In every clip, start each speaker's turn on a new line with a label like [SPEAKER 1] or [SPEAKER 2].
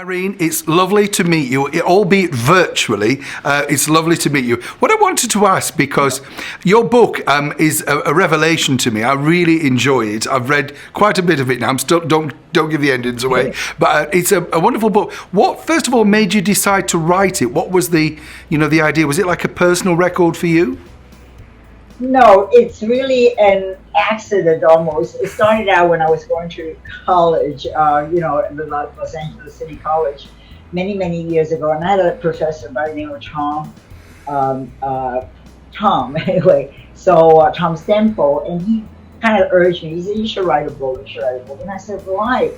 [SPEAKER 1] Irene, it's lovely to meet you, albeit virtually. It's lovely to meet you. What I wanted to ask, because your book is a revelation to me. I really enjoy it. I've read quite a bit of it now. I'm still don't give the endings away, but it's a wonderful book. What, first of all, made you decide to write it? What was the idea? Was it like a personal record for you?
[SPEAKER 2] No, it's really an accident almost. It started out when I was going to college, the Los Angeles City College, many years ago. And I had a professor by the name of Tom anyway. So Tom Stemple, and he kind of urged me. He said, "You should write a book. And I said, "Why?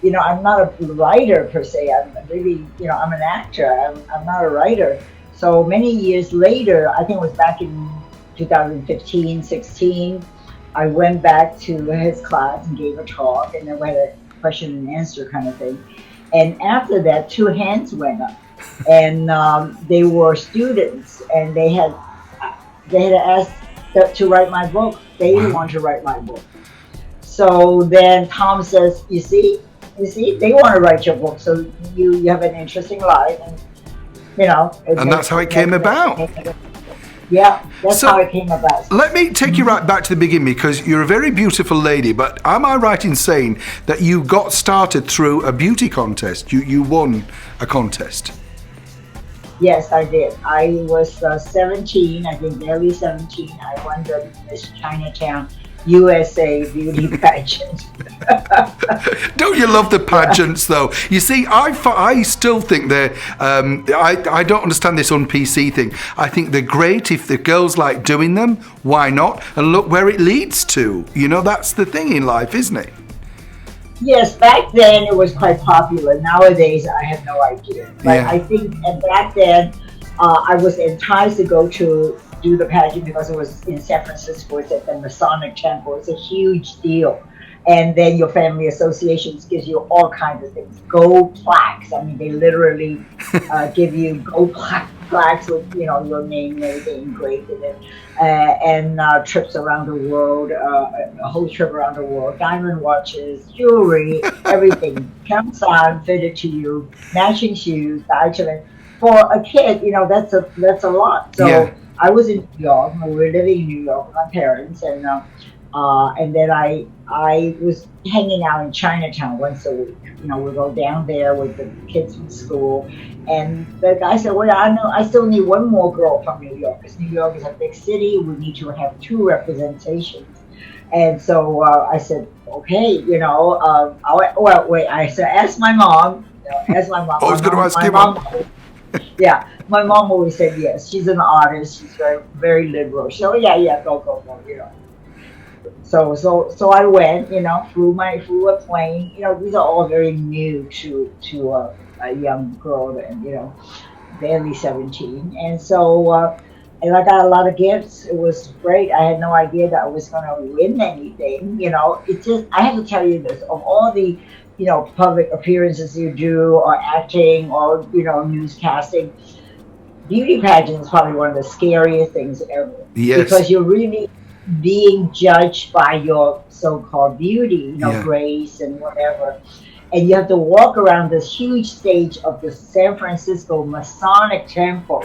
[SPEAKER 2] I'm not a writer per se. I'm really, I'm an actor. I'm not a writer." So many years later, I think it was back in 2015, 16, I went back to his class and gave a talk, and then we had a question and answer kind of thing. And after that, two hands went up, and they were students, and they had asked to write my book. They didn't want to write my book. So then Tom says, you see, they want to write your book, so you have an interesting life, and
[SPEAKER 1] And that's how it came about.
[SPEAKER 2] Yeah, that's how it came about.
[SPEAKER 1] Let me take you right back to the beginning, because you're a very beautiful lady, but am I right in saying that you got started through a beauty contest? You won a contest.
[SPEAKER 2] Yes, I did. I was 17, I think barely 17. I won the Miss Chinatown USA beauty pageant.
[SPEAKER 1] Don't you love the pageants, though? You see, I still think they're. I don't understand this on PC thing. I think they're great if the girls like doing them. Why not? And look where it leads to. That's the thing in life, isn't it?
[SPEAKER 2] Yes, back then it was quite popular. Nowadays, I have no idea. But I think back then, I was enticed to go to do the pageant because it was in San Francisco. It's at the Masonic Temple. It's a huge deal. And then your family associations gives you all kinds of things. Gold plaques. I mean, they literally give you gold plaques with, your name and everything engraved in it. And trips around the world, a whole trip around the world. Diamond watches, jewelry, everything. Comes on, fitted to you. Matching shoes, for a kid, that's a lot. So yeah. I was in New York. We were living in New York with my parents, and then I was hanging out in Chinatown once a week. We go down there with the kids from school, and the guy said, "Well, I still need one more girl from New York, because New York is a big city. We need to have 2 representations." And so I said, "Okay, I said, ask my mom. Ask my mom."
[SPEAKER 1] I was going to ask you,
[SPEAKER 2] Mom. Yeah, my mom always said yes. She's an artist. She's very, very liberal. So yeah, go. So I went, flew a plane. These are all very new to a young girl, and barely 17. And so and I got a lot of gifts. It was great. I had no idea that I was going to win anything. It just, I have to tell you this, of all the public appearances you do, or acting, or newscasting, beauty pageant is probably one of the scariest things ever.
[SPEAKER 1] Yes.
[SPEAKER 2] Because you're really being judged by your so-called beauty, grace and whatever. And you have to walk around this huge stage of the San Francisco Masonic Temple.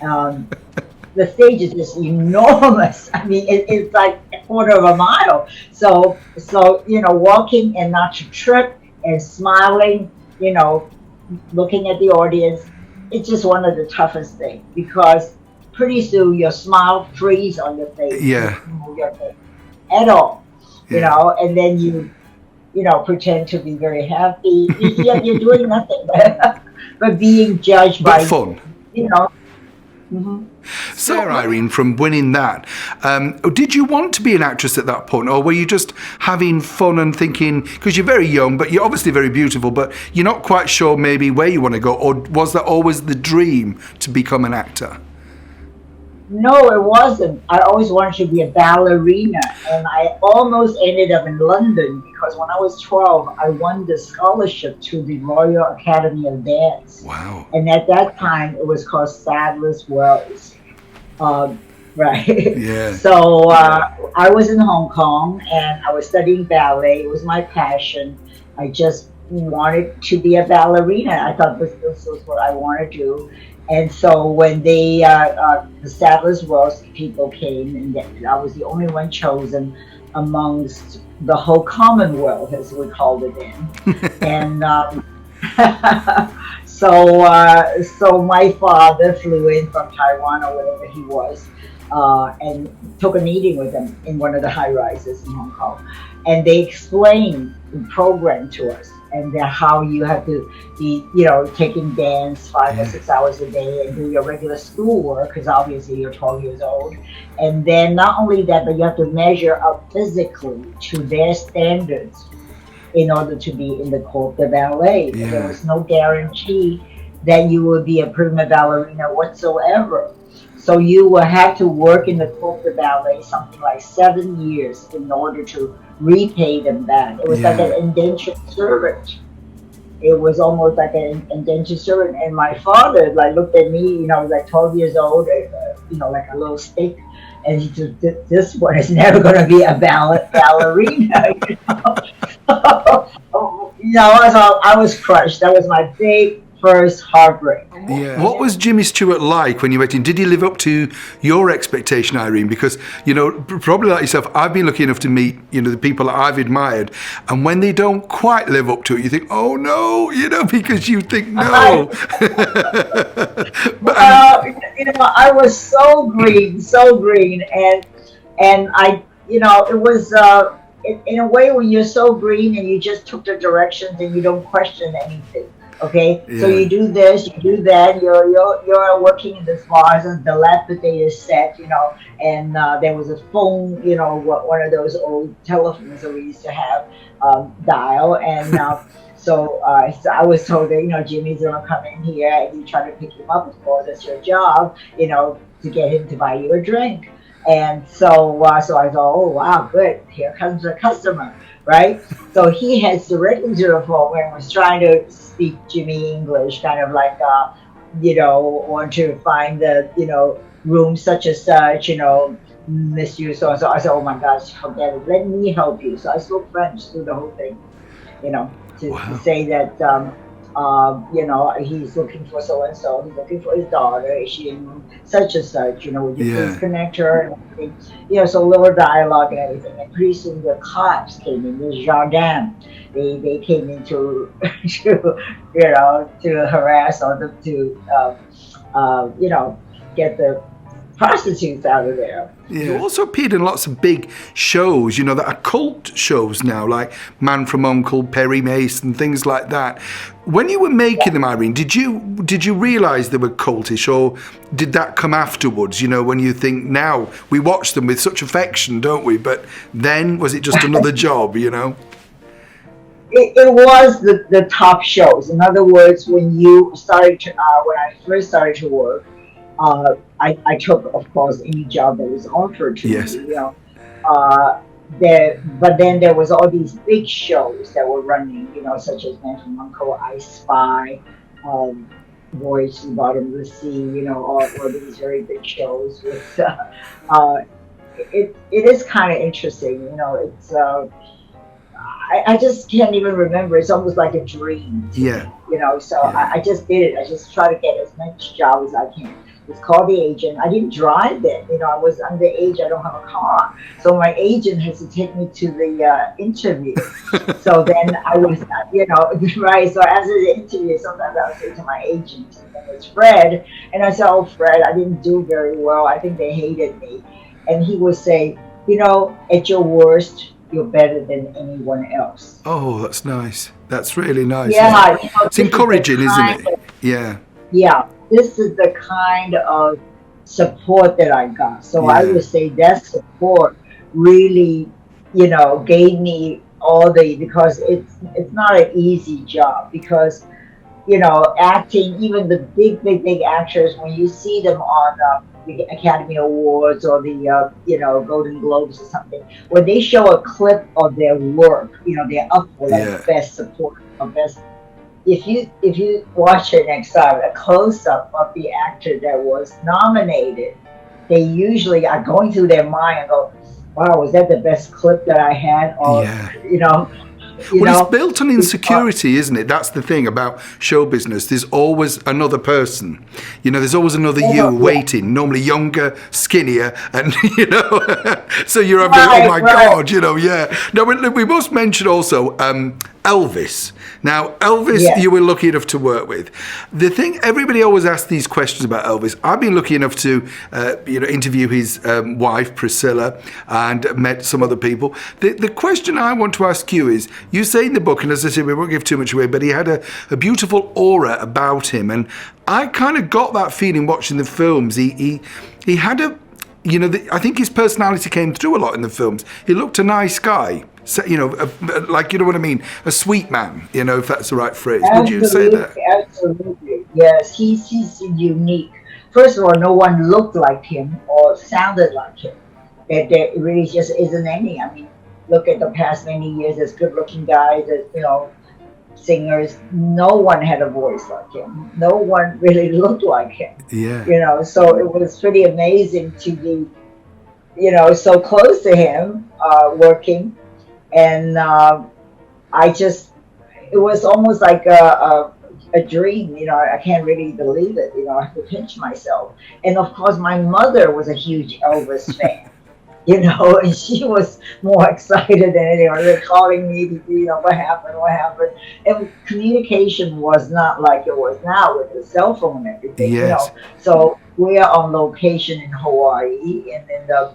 [SPEAKER 2] The stage is just enormous. I mean, it's like a quarter of a mile. So walking and not to trip and smiling, looking at the audience, it's just one of the toughest things, because pretty soon your smile freezes on your face.
[SPEAKER 1] Yeah.
[SPEAKER 2] You move your face at all, and then you pretend to be very happy. You're doing nothing but being judged by
[SPEAKER 1] fun.
[SPEAKER 2] Mm-hmm.
[SPEAKER 1] Sarah Irene, from winning that, did you want to be an actress at that point, or were you just having fun and thinking, because you're very young, but you're obviously very beautiful, but you're not quite sure maybe where you want to go, or was that always the dream to become an actor?
[SPEAKER 2] No, it wasn't. I always wanted to be a ballerina, and I almost ended up in London, because when I was 12, I won the scholarship to the Royal Academy of Dance.
[SPEAKER 1] Wow.
[SPEAKER 2] And at that time, it was called Sadler's Wells. Right.
[SPEAKER 1] Yeah.
[SPEAKER 2] So I was in Hong Kong, and I was studying ballet. It was my passion. I just wanted to be a ballerina. I thought this was what I want to do. And so when the Sadler's Wells people came, and I was the only one chosen amongst the whole Commonwealth, as we called it then. And so my father flew in from Taiwan or wherever he was, and took a meeting with them in one of the high rises in Hong Kong, and they explained the program to us, and how you have to be, taking dance 5 or 6 hours a day and do your regular schoolwork, because obviously you're 12 years old. And then not only that, but you have to measure up physically to their standards in order to be in the corps de ballet. Yeah. There was no guarantee that you would be a prima ballerina whatsoever. So you will have to work in the corps de ballet something like 7 years in order to repay them back. It was like an indentured servant. It was almost like an indentured servant. And my father looked at me, like 12 years old, like a little stick. And he said, this one is never going to be a ballerina. So I was crushed. That was my big first heartbreak.
[SPEAKER 1] Yeah. What was Jimmy Stewart like when you went in? Did he live up to your expectation, Irene? Because, probably like yourself, I've been lucky enough to meet, the people that I've admired. And when they don't quite live up to it, you think, oh no, because you think no. But,
[SPEAKER 2] I was so green. And I, it was, in a way when you're so green and you just took the directions and you don't question anything. Okay, so you do this, you do that. You're working in this bars and dilapidated set, and there was a phone, one of those old telephones that we used to have dial, and so I was told that Jimmy's gonna come in here and you try to pick him up. Of course, that's your job, to get him to buy you a drink. And so I thought, oh wow, good, here comes a customer. Right? So he has directly to the phone and was trying to speak Jimmy English, kind of like, want to find the, room such and such, miss you, so and so. I said, oh my gosh, forget it. Let me help you. So I spoke French through the whole thing, to say that, he's looking for so and so. He's looking for his daughter. Is she in such and such? Would you please connect her and everything? So a little dialogue and everything. And pretty soon the cops came in. The gendarmes, they came in to harass or to get the prostitutes out of there.
[SPEAKER 1] Yeah. You also appeared in lots of big shows, that are cult shows now, like Man from U.N.C.L.E., Perry Mason, things like that. When you were making them, Irene, did you realise they were cultish, or did that come afterwards? When you think now we watch them with such affection, don't we? But then was it just another job? It
[SPEAKER 2] was the top shows. In other words, when I first started to work, I took, of course, any job that was offered to me. But then there was all these big shows that were running, such as Man from U.N.C.L.E., I Spy, Voyage to the Bottom of the Sea, all these very big shows. With, it is kind of interesting, it's. I just can't even remember. It's almost like a dream. So I just did it. I just try to get as much job as I can. It's called the agent. I didn't drive then. I was underage. I don't have a car. So my agent has to take me to the interview. So then I was, right. So after the interview, sometimes I would say to my agent, his name was Fred. And I said, oh, Fred, I didn't do very well. I think they hated me. And he would say, at your worst, you're better than anyone else.
[SPEAKER 1] Oh, that's nice. That's really nice.
[SPEAKER 2] Yeah.
[SPEAKER 1] It's encouraging, isn't it? Yeah.
[SPEAKER 2] Yeah. This is the kind of support that I got. So I would say that support really, gave me because it's not an easy job, because, acting, even the big actors, when you see them on the Academy Awards or the, Golden Globes or something, when they show a clip of their work, they're up for best support or best. If you watch it next time, a close-up of the actor that was nominated, they usually are going through their mind and go, wow, was that the best clip that I had? Or,
[SPEAKER 1] Well, it's built on insecurity, isn't it? That's the thing about show business. There's always another person. There's always another you waiting, normally younger, skinnier, and, so you're having, oh my God, yeah. Now, we must mention also Elvis. Now, Elvis, you were lucky enough to work with. The thing, everybody always asks these questions about Elvis. I've been lucky enough to, interview his wife, Priscilla, and met some other people. The question I want to ask you is, you say in the book, and as I said, we won't give too much away, but he had a beautiful aura about him. And I kind of got that feeling watching the films. He had I think his personality came through a lot in the films. He looked a nice guy. So, like, you know what I mean? A sweet man, if that's the right phrase.
[SPEAKER 2] Absolutely,
[SPEAKER 1] would you say that?
[SPEAKER 2] Absolutely, yes. He's unique. First of all, no one looked like him or sounded like him. There really just isn't any. I mean, look at the past many years. There's good-looking guys, singers. No one had a voice like him. No one really looked like him.
[SPEAKER 1] Yeah.
[SPEAKER 2] So it was pretty amazing to be, so close to him, working. And it was almost like a dream, I can't really believe it, I have to pinch myself. And of course, my mother was a huge Elvis fan, and she was more excited than anyone. They're calling me to, what happened. And communication was not like it was now with the cell phone and everything,
[SPEAKER 1] Yes.
[SPEAKER 2] So we are on location in Hawaii, and in the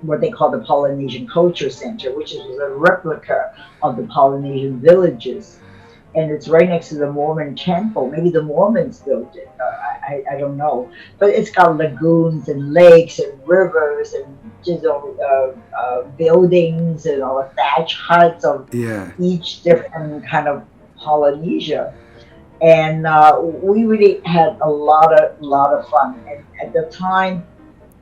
[SPEAKER 2] what they call the Polynesian Culture Center, which is a replica of the Polynesian villages. And it's right next to the Mormon temple. Maybe the Mormons built it. I don't know. But it's got lagoons and lakes and rivers and buildings and all thatch huts of each different kind of Polynesia. And we really had a lot of fun. And at the time,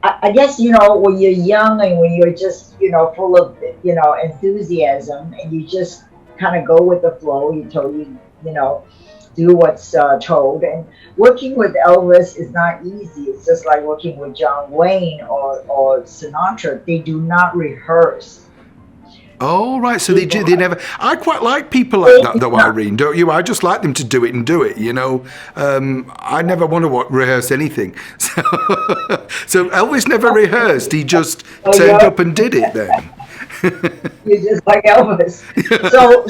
[SPEAKER 2] I guess, when you're young and when you're just, full of, enthusiasm, and you just kind of go with the flow, do what's told. And working with Elvis is not easy. It's just like working with John Wayne or Sinatra. They do not rehearse.
[SPEAKER 1] Oh, right. So they never. I quite like people like that, though, Irene. Don't you? I just like them to do it and do it. I never want to rehearse anything. So Elvis never rehearsed. He just turned up and did it. Then.
[SPEAKER 2] You're just like Elvis. So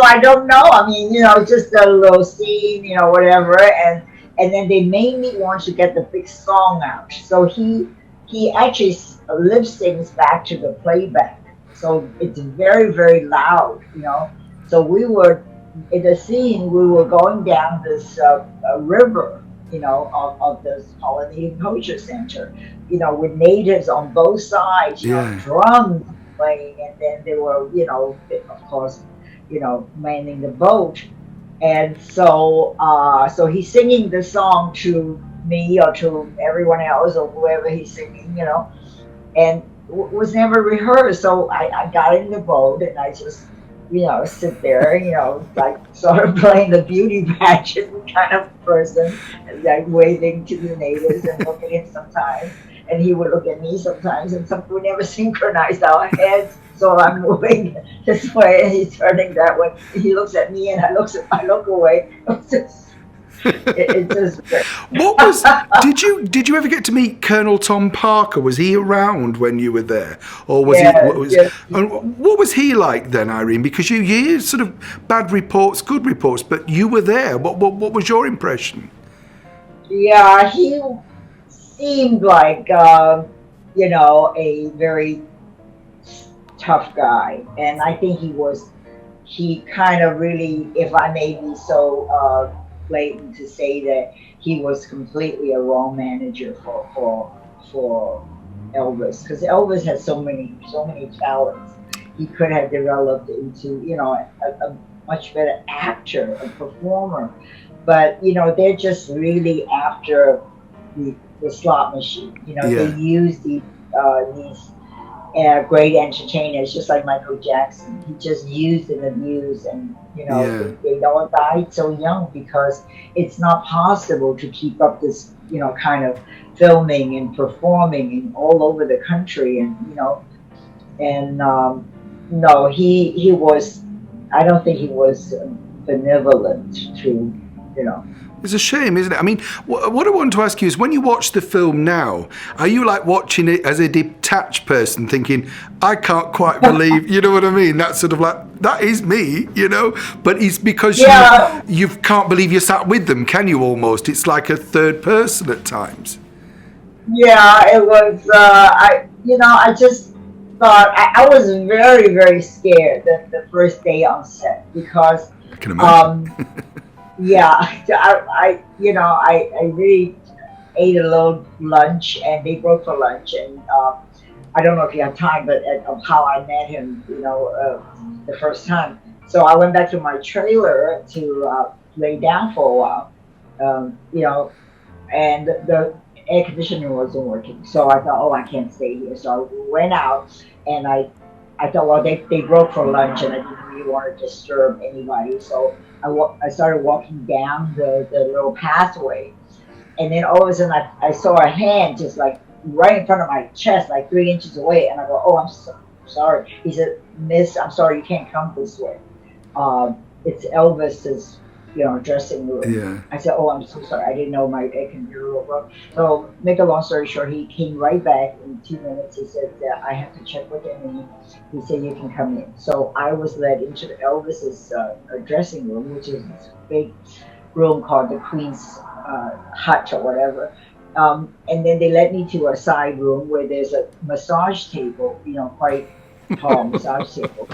[SPEAKER 2] I don't know. I mean, just a little scene, whatever, and then they made me want to get the big song out. So he actually lip syncs back to the playback. So it's very, very loud, So we were, in the scene, we were going down this river, of this Polynesian Culture Center, with natives on both sides, drums playing, and then they were, of course, manning the boat. And so he's singing the song to me or to everyone else or whoever he's singing, and was never rehearsed. So I got in the boat and I just, sit there, like sort of playing the beauty pageant kind of person, like waving to the natives and looking at him sometimes. And he would look at me sometimes, and we never synchronized our heads. So I'm moving this way and he's turning that way. He looks at me and I look away. It just
[SPEAKER 1] What was did you ever get to meet Colonel Tom Parker? Was he around when you were there, or was what was he like then, Irene? Because you hear sort of bad reports, good reports, but you were there. What was your impression?
[SPEAKER 2] Yeah, he seemed like a very tough guy, and I think he kind of really, if I may be so blatant to say that, he was completely a wrong manager for Elvis, because Elvis has so many talents. He could have developed into a much better actor, a performer, but they're just really after the slot machine. They use these great entertainers, just like Michael Jackson. He just used and abused, and they all died so young because it's not possible to keep up this kind of filming and performing all over the country, and no, he was. I don't think he was benevolent to, you know.
[SPEAKER 1] It's a shame, isn't it? I mean, what I want to ask you is, when you watch the film now, are you like watching it as a detached person, thinking, I can't quite believe, you know what I mean? That's sort of like, that is me, you know? But it's because you can't believe you sat with them, can you, almost? It's like a third person at times.
[SPEAKER 2] Yeah, it was. I just thought I was very, very scared the first day on set because,
[SPEAKER 1] I can imagine.
[SPEAKER 2] yeah, I really ate a little lunch and they broke for lunch and I don't know if you have time, but of how I met him, the first time. So I went back to my trailer to lay down for a while, and the air conditioning wasn't working. So I thought, oh, I can't stay here. So I went out and I thought, well, they broke for lunch and I didn't really want to disturb anybody. So I started walking down the little pathway. And then all of a sudden I saw a hand just like right in front of my chest, like 3 inches away. And I go, oh, I'm sorry. He said, Miss, I'm sorry, you can't come this way. It's Elvis's, dressing room.
[SPEAKER 1] Yeah.
[SPEAKER 2] I said, oh, I'm so sorry. I didn't know my air conditioner broke. So make a long story short, he came right back in 2 minutes. He said that I have to check with him. And he said, you can come in. So I was led into Elvis's dressing room, which is this big room called the Queen's hut or whatever. And then they led me to a side room where there's a massage table, quite tall massage table.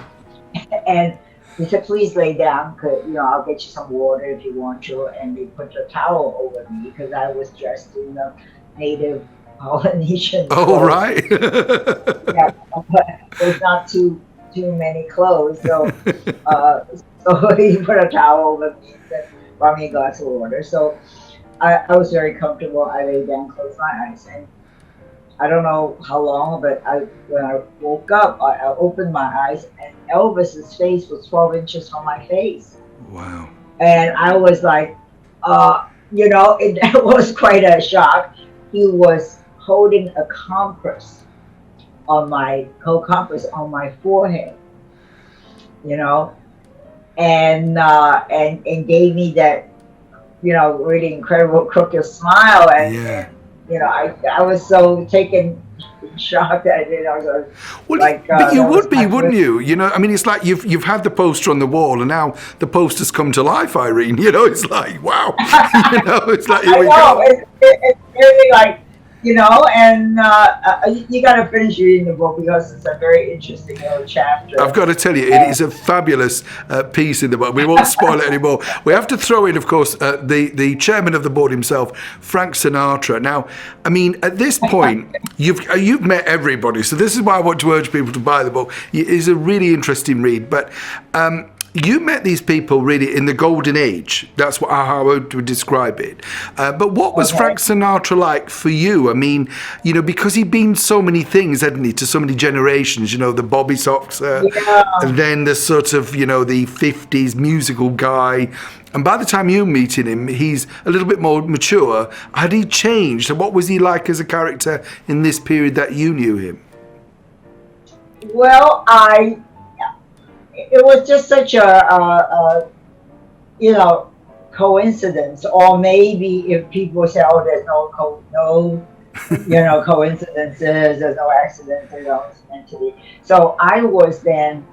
[SPEAKER 2] And he said, please lay down, because, I'll get you some water if you want to. And they put a towel over me because I was dressed in a native Polynesian clothes.
[SPEAKER 1] Oh, right.
[SPEAKER 2] Yeah, but there's not too many clothes. So he put a towel over me and said, brought me a glass of water. So I was very comfortable. I lay down, closed my eyes, and I don't know how long, but when I woke up, I opened my eyes, and Elvis's face was 12 inches from my face.
[SPEAKER 1] Wow.
[SPEAKER 2] And I was like, it was quite a shock. He was holding a compress on my forehead, and gave me that, really incredible crooked smile. And I was so taken in shock that I didn't know.
[SPEAKER 1] Well, but you would be, wouldn't you? I mean, it's like you've had the poster on the wall, and now the poster's come to life, Irene. It's like, wow. It's like, here we go.
[SPEAKER 2] It's really like, and you got to finish reading the book because it's a very interesting little chapter.
[SPEAKER 1] I've got to tell you, it is a fabulous piece in the book. We won't spoil it anymore. We have to throw in, of course, the chairman of the board himself, Frank Sinatra. Now, I mean, at this point, you've met everybody, so this is why I want to urge people to buy the book. It's a really interesting read, but you met these people really in the golden age. That's how I would describe it. But what was Frank Sinatra like for you? I mean, because he'd been so many things, hadn't he, to so many generations, the Bobby Sox, and then the sort of, the 50s musical guy. And by the time you're meeting him, he's a little bit more mature. Had he changed? And what was he like as a character in this period that you knew him?
[SPEAKER 2] Well, it was just such a coincidence, or maybe if people say, "Oh, there's no coincidences, there's no accidents, it's meant to be." So I was then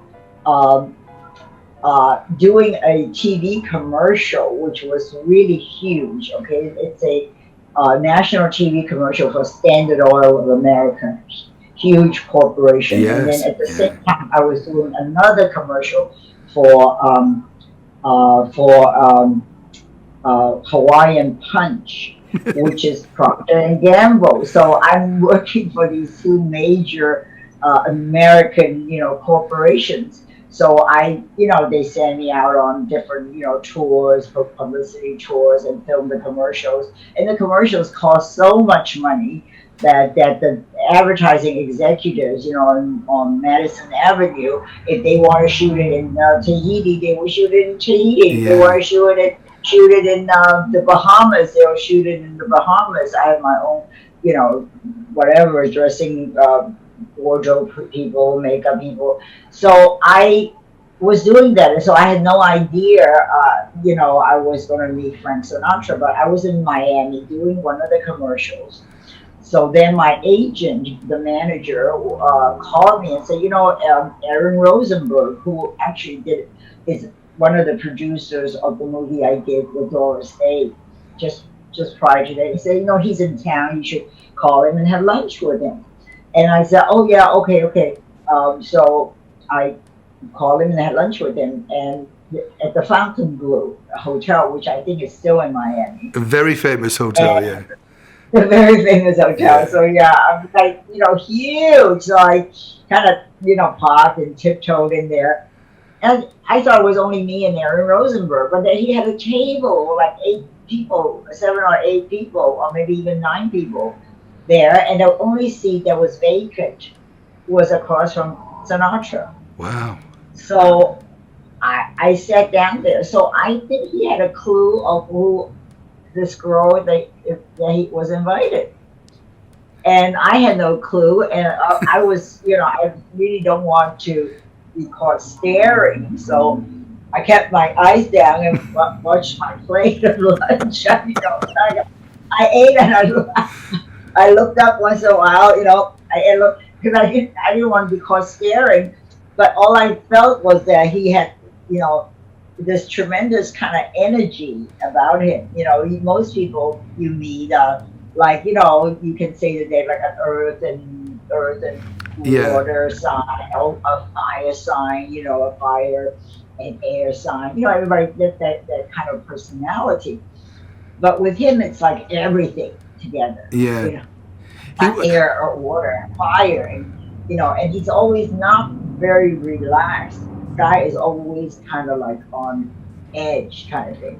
[SPEAKER 2] doing a TV commercial, which was really huge. Okay, it's a national TV commercial for Standard Oil of America. Huge corporation.
[SPEAKER 1] Yes,
[SPEAKER 2] and then at the same time, I was doing another commercial for Hawaiian Punch, which is Proctor and Gamble. So I'm working for these two major American, corporations. So they send me out on different, tours, publicity tours, and film the commercials. And the commercials cost so much money that the advertising executives, on Madison Avenue, if they want to shoot it in Tahiti, they will shoot it in Tahiti. If they want to shoot it in the Bahamas, they'll shoot it in the Bahamas. I have my own, whatever dressing wardrobe people, makeup people. So I was doing that, and so I had no idea, I was going to meet Frank Sinatra. But I was in Miami doing one of the commercials. So then my agent, the manager, called me and said, Aaron Rosenberg, who actually is one of the producers of the movie I did with Doris Day, just prior to that. He said, he's in town. You should call him and have lunch with him. And I said, oh yeah, okay. So I called him and had lunch with him, and at the Fontainebleau Hotel, which I think is still in Miami.
[SPEAKER 1] A very famous hotel, yeah.
[SPEAKER 2] A very famous hotel. Yeah. So yeah, I'm like, huge. So I kind of, parked and tiptoed in there. And I thought it was only me and Aaron Rosenberg, but then he had a table, like 8 people, 7 or 8 people, or maybe even 9 people there. And the only seat that was vacant was across from Sinatra.
[SPEAKER 1] Wow.
[SPEAKER 2] So I sat down there. So I think he had a clue of who this girl that he was invited. And I had no clue. And I was, I really don't want to be caught staring. So I kept my eyes down and watched my plate of lunch. I ate and I looked up once in a while, I looked, because I didn't want to be caught staring. But all I felt was that he had, this tremendous kind of energy about him. Most people you meet, you can say that they're like an earth and water sign, a fire sign, a fire and air sign. Everybody gets that kind of personality. But with him, it's like everything together.
[SPEAKER 1] Yeah.
[SPEAKER 2] Air or water and fire, and he's always not very relaxed. The guy is always kind of like on edge kind of thing.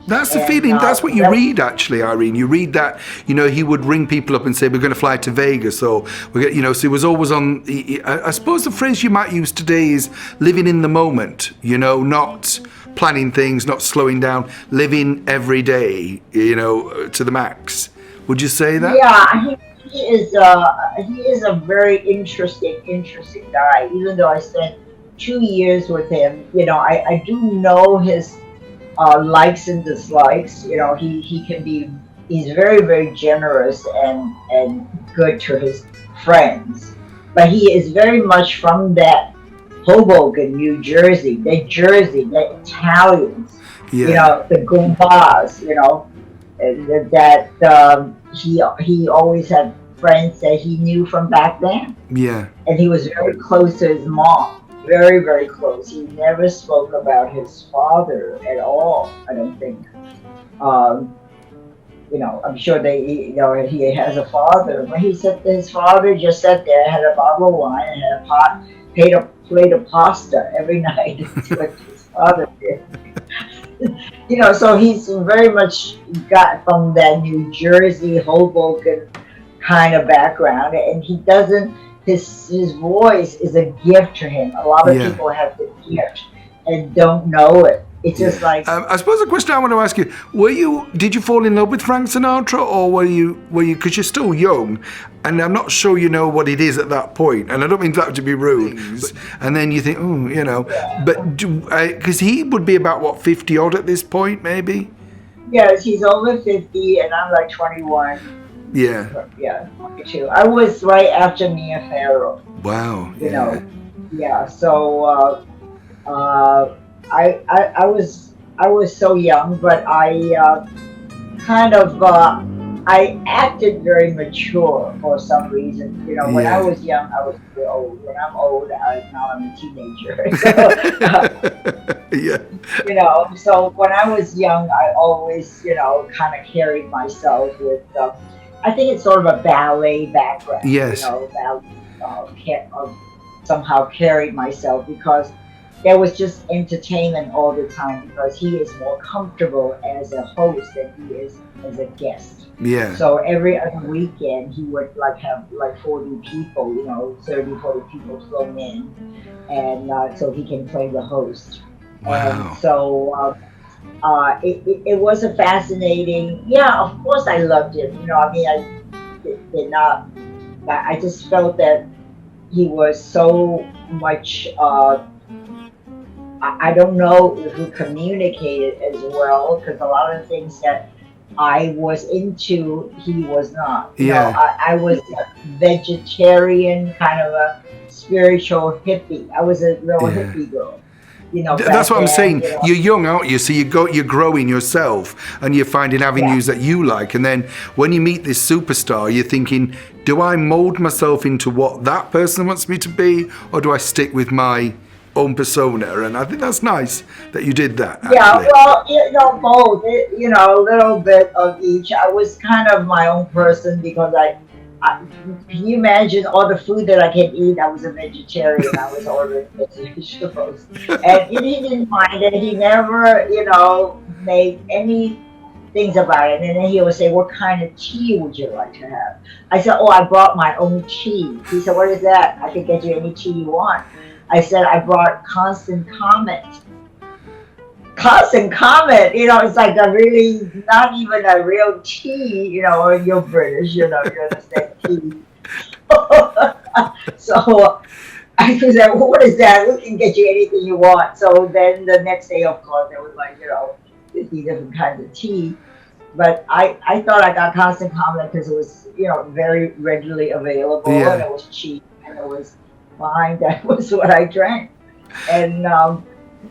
[SPEAKER 1] That's the feeling. That's what you read, actually, Irene. You read that, he would ring people up and say, we're going to fly to Vegas. Or, so he was always on. I suppose the phrase you might use today is living in the moment, not planning things, not slowing down, living every day, to the max. Would you say that?
[SPEAKER 2] Yeah, he is a very interesting guy. Even though I spent 2 years with him, I do know his likes and dislikes. He's very, very generous and good to his friends. But he is very much from that Hoboken, New Jersey, the Italians, the Goombas, that he always had friends that he knew from back then.
[SPEAKER 1] Yeah.
[SPEAKER 2] And he was very close to his mom. Very, very close. He never spoke about his father at all, I don't think. I'm sure he has a father, but he said that his father just sat there, had a bottle of wine, and had a plate of pasta every night. That's what his father did. So he's very much got from that New Jersey, Hoboken kind of background, and he doesn't. His voice is a gift to him. A lot of people have the gift and don't know it. It's just like.
[SPEAKER 1] I suppose the question I want to ask you: did you fall in love with Frank Sinatra, or were you? Because you're still young, and I'm not sure you know what it is at that point. And I don't mean that to be rude. And then you think, but because he would be about what 50 odd at this point, maybe.
[SPEAKER 2] Yes, he's over 50, and I'm like 21.
[SPEAKER 1] Yeah.
[SPEAKER 2] Yeah, 22. I was right after Mia Farrow.
[SPEAKER 1] Wow.
[SPEAKER 2] Yeah. So I was so young, but I I acted very mature for some reason. When I was young, I was very old. When I'm old, now I'm a teenager.
[SPEAKER 1] Yeah.
[SPEAKER 2] So when I was young, I always, kind of carried myself with. I think it's sort of a ballet background.
[SPEAKER 1] Yes.
[SPEAKER 2] Somehow carried myself because there was just entertainment all the time because he is more comfortable as a host than he is as a guest.
[SPEAKER 1] Yeah.
[SPEAKER 2] So every other weekend he would have 40 people, 30, 40 people flown in, and so he can play the host.
[SPEAKER 1] Wow.
[SPEAKER 2] And so. It was a fascinating. Yeah, of course I loved him. I did not. I just felt that he was so much. I don't know if we communicated as well, because a lot of the things that I was into, he was not. You know, I was a vegetarian, kind of a spiritual hippie. I was a real hippie girl. You know,
[SPEAKER 1] that's what I'm saying.
[SPEAKER 2] You know.
[SPEAKER 1] You're young, aren't you? So you're growing yourself, and you're finding avenues that you like. And then when you meet this superstar, you're thinking, do I mold myself into what that person wants me to be, or do I stick with my own persona? And I think that's nice that you did that. Actually.
[SPEAKER 2] Yeah, well, you know, both. You know, a little bit of each. I was kind of my own person because I can you imagine all the food that I can eat? I was a vegetarian. I was ordering vegetables, and he didn't mind it. He never, you know, made any things about it. And then he would say, "What kind of tea would you like to have?" I said, "Oh, I brought my own tea." He said, "What is that?" "I can get you any tea you want." I said, "I brought Constant Comment." Constant Comment, you know, it's like a really, not even a real tea, you know, or you're British, you know, you understand tea. So I said, well, what is that? We can get you anything you want. So then the next day, of course, there was like, you know, 50 different kinds of tea. But I thought I got Constant Comment because it was, you know, very readily available and it was cheap and it was fine. That was what I drank. And,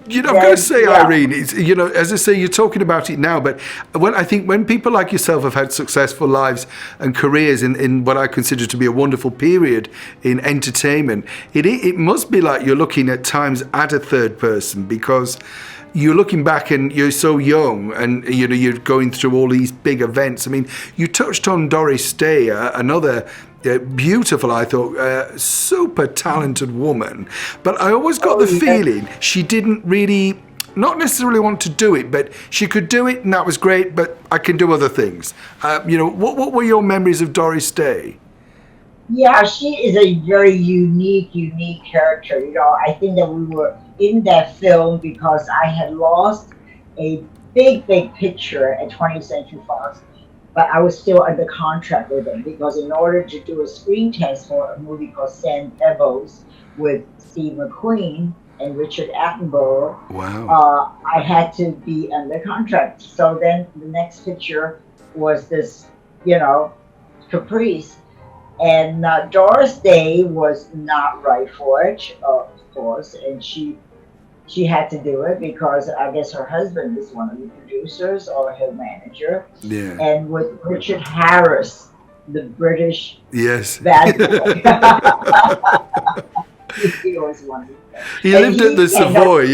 [SPEAKER 1] you know, I'm going to say, Irene, it's, you know, as I say, you're talking about it now, but I think when people like yourself have had successful lives and careers in what I consider to be a wonderful period in entertainment, it must be like you're looking at times at a third person, because you're looking back and you're so young and, you know, you're going through all these big events. I mean, you touched on Doris Day, another beautiful, I thought, super talented woman. But I always got the feeling she didn't really, not necessarily want to do it, but she could do it and that was great, but I can do other things. You know, what were your memories of Doris Day?
[SPEAKER 2] Yeah, she is a very unique character. You know, I think that we were in that film because I had lost a big picture at 20th Century Fox, but I was still under contract with them because in order to do a screen test for a movie called San Pebbles with Steve McQueen and Richard Attenborough, I had to be under contract. So then the next picture was this, you know, Caprice. And Doris Day was not right for it, of course, and she had to do it because I guess her husband is one of the producers or her manager. Yeah. And with Richard Harris, the British bad boy. He was wonderful.
[SPEAKER 1] He lived at the Savoy,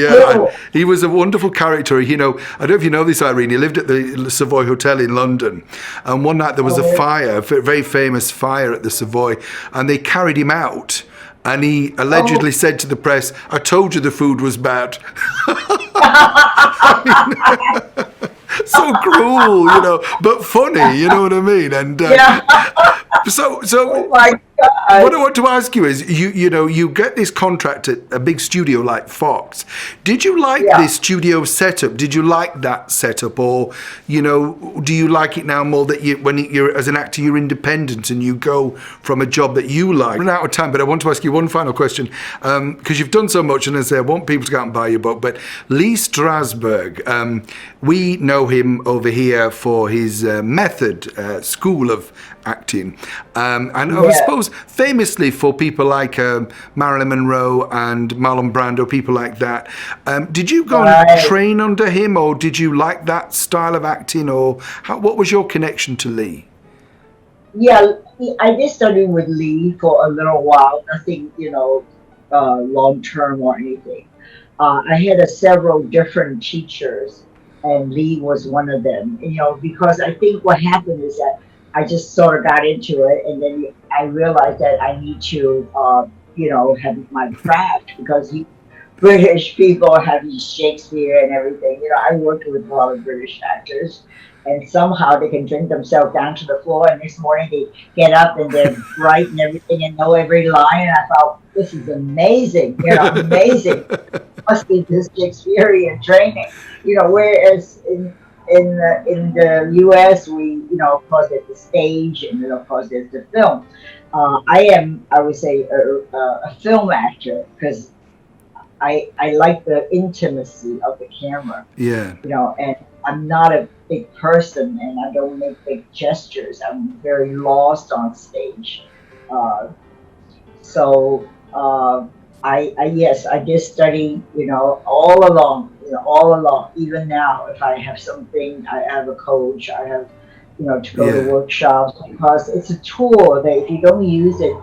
[SPEAKER 1] he was a wonderful character. You know, I don't know if you know this, Irene, he lived at the Savoy Hotel in London. And one night there was a fire, a very famous fire at the Savoy, and they carried him out. And he allegedly said to the press, "I told you the food was bad." So cruel, you know, but funny, you know what I mean? And so
[SPEAKER 2] oh my God.
[SPEAKER 1] What I want to ask you is, you know, you get this contract at a big studio like Fox. Did you like this studio setup? Did you like that setup, or, you know, do you like it now more that when you're as an actor you're independent and you go from a job that you like? We're out of time, but I want to ask you one final question because you've done so much, and as I say, I want people to go out and buy your book. But Lee Strasberg, we know him over here for his Method School of Acting, and I suppose famously for people like Marilyn Monroe and Marlon Brando, people like that. Did you go and train under him, or did you like that style of acting, or what was your connection to Lee?
[SPEAKER 2] Yeah, I did study with Lee for a little while, nothing, you know, long term or anything. I had several different teachers, and Lee was one of them, you know, because I think what happened is that I just sort of got into it, and then I realized that I need to, you know, have my craft, because British people have Shakespeare and everything. You know, I worked with a lot of British actors, and somehow they can drink themselves down to the floor, and next morning they get up and they're bright and everything and know every line. And I thought, this is amazing, you know, amazing. Must be this Shakespearean training, you know. Whereas in the U.S., we, you know, of course, there's the stage, and then of course there's the film. I would say, a film actor because I like the intimacy of the camera.
[SPEAKER 1] Yeah.
[SPEAKER 2] And I'm not a big person and I don't make big gestures. I'm very lost on stage. So yes, I did study, all along. Even now, if I have something, I have a coach. I have, to go to workshops because it's a tool that if you don't use it,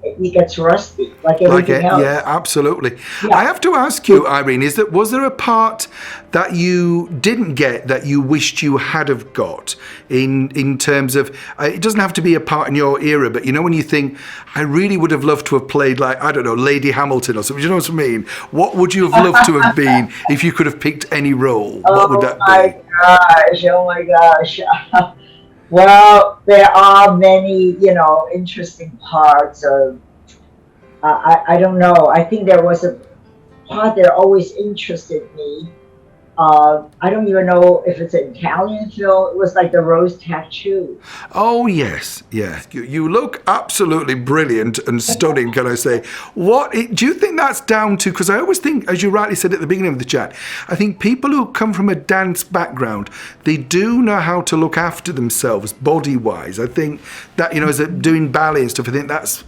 [SPEAKER 2] it gets rusty, like everything else.
[SPEAKER 1] Yeah, absolutely. Yeah. I have to ask you, Irene, was there a part that you didn't get that you wished you had have got in terms of, it doesn't have to be a part in your era, but when you think, I really would have loved to have played like, I don't know, Lady Hamilton or something, you know what I mean? What would you have loved to have been if you could have picked any role? What would that be?
[SPEAKER 2] Oh my gosh. Well, there are many, interesting parts of, I don't know. I think there was a part that always interested me. I don't even know if it's an Italian film. It was like the Rose Tattoo.
[SPEAKER 1] Oh, yes. Yeah. You look absolutely brilliant and stunning, can I say. Do you think that's down to, because I always think, as you rightly said at the beginning of the chat, I think people who come from a dance background, they do know how to look after themselves body-wise. I think that, as doing ballet and stuff, I think that's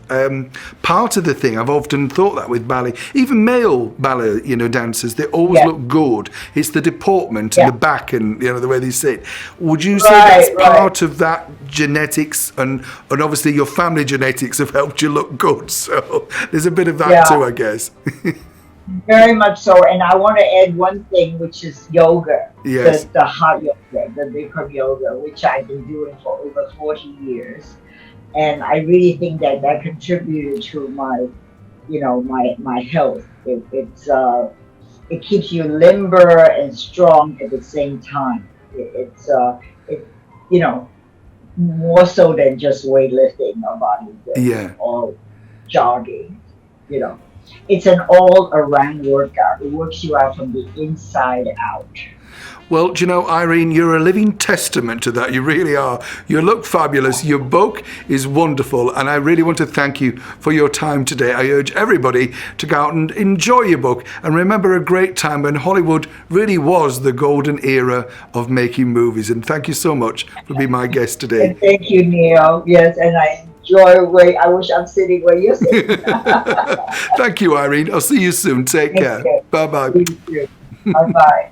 [SPEAKER 1] part of the thing. I've often thought that with ballet. Even male ballet, dancers, they always look good. It's the deportment and the back and the way they sit. Would you say that's part of that genetics and obviously your family genetics have helped you look good? So there's a bit of that too, I guess.
[SPEAKER 2] Very much so. And I want to add one thing, which is yoga.
[SPEAKER 1] Yes.
[SPEAKER 2] The hot yoga, the Bikram yoga, which I've been doing for over 40 years. And I really think that contributed to my, my health. It keeps you limber and strong at the same time. It's more so than just weightlifting or bodybuilding or jogging. It's an all-around workout. It works you out from the inside out.
[SPEAKER 1] Well, Irene, you're a living testament to that. You really are. You look fabulous. Your book is wonderful. And I really want to thank you for your time today. I urge everybody to go out and enjoy your book and remember a great time when Hollywood really was the golden era of making movies. And thank you so much for being my guest today.
[SPEAKER 2] And thank you, Neil. Yes, and I enjoy I wish I'm sitting where you're sitting.
[SPEAKER 1] Thank you, Irene. I'll see you soon. Take care. Bye-bye.
[SPEAKER 2] Bye-bye.